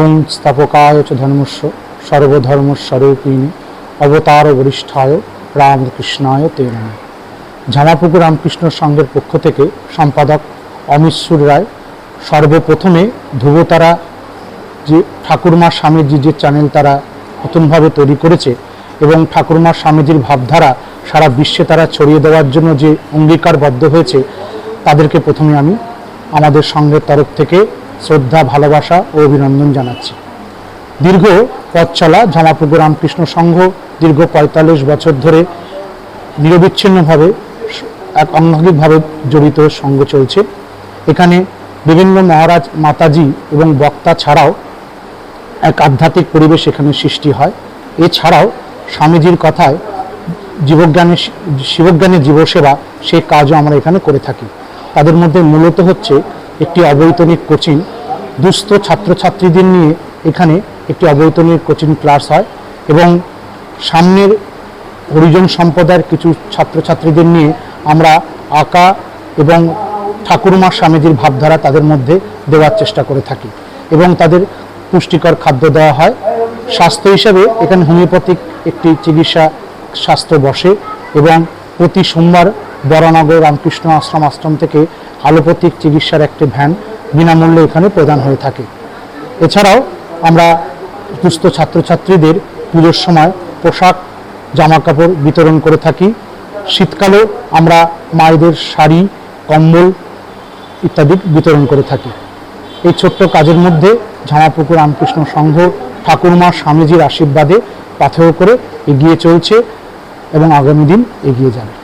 ওং স্থাপকায় চ ধর্মস্য সর্বধর্মস্বরূপিণী অবতার বরিষ্ঠায় রামকৃষ্ণায় তে নমঃ। ঝামাপুকুর রামকৃষ্ণ সংঘের পক্ষ থেকে সম্পাদক অমিত রায় সর্বপ্রথমে ধ্রুবতারা যে ঠাকুরমা স্বামীজি যে চ্যানেল তারা নতুনভাবে তৈরি করেছে এবং ঠাকুরমা স্বামীজির ভাবধারা সারা বিশ্বে তারা ছড়িয়ে দেওয়ার জন্য যে অঙ্গীকারবদ্ধ হয়েছে তাদেরকে প্রথমে আমি আমাদের সংঘের তরফ থেকে শ্রদ্ধা, ভালোবাসা ও অভিনন্দন জানাচ্ছি। দীর্ঘ পথ চলা ঝামাপুকুর রামকৃষ্ণ সংঘ দীর্ঘ ৪৫ বছর ধরে নিরবিচ্ছিন্নভাবে এক আঙ্গিকভাবে জড়িত সংঘ চলছে। এখানে বিভিন্ন মহারাজ, মাতাজি এবং বক্তা ছাড়াও এক আধ্যাত্মিক পরিবেশ এখানে সৃষ্টি হয়। এছাড়াও স্বামীজির কথায় শিবজ্ঞানের জীবসেবা সেই কাজও আমরা এখানে করে থাকি। তাদের মধ্যে মূলত হচ্ছে একটি অবৈতনিক কোচিং, দুস্থ ছাত্রছাত্রীদের নিয়ে এখানে একটি অবৈতনিক কোচিং ক্লাস হয় এবং সামনের হরিজন সম্প্রদায়ের কিছু ছাত্রছাত্রীদের নিয়ে আমরা আঁকা এবং ঠাকুরমা স্বামীজির ভাবধারা তাদের মধ্যে দেওয়ার চেষ্টা করে থাকি এবং তাদের পুষ্টিকর খাদ্য দেওয়া হয়। স্বাস্থ্য হিসাবে এখানে হোমিওপ্যাথিক একটি চিকিৎসা শাস্ত্র বসে এবং প্রতি সোমবার বরানগর রামকৃষ্ণ আশ্রম থেকে অ্যালোপ্যাথিক চিকিৎসার একটি ভ্যান বিনামূল্যে এখানে প্রদান হয়ে থাকে। এছাড়াও আমরা দুস্থ ছাত্রছাত্রীদের পুজোর সময় পোশাক, জামাকাপড় বিতরণ করে থাকি। শীতকালে আমরা মায়েদের শাড়ি, কম্বল ইত্যাদি বিতরণ করে থাকি। এই ছোট্ট কাজের মধ্যে ঝামাপুকুর রামকৃষ্ণ সংঘ ঠাকুরমা স্বামীজির আশীর্বাদে পাথেয় করে এগিয়ে চলছে এবং আগামী দিন এগিয়ে যাবে।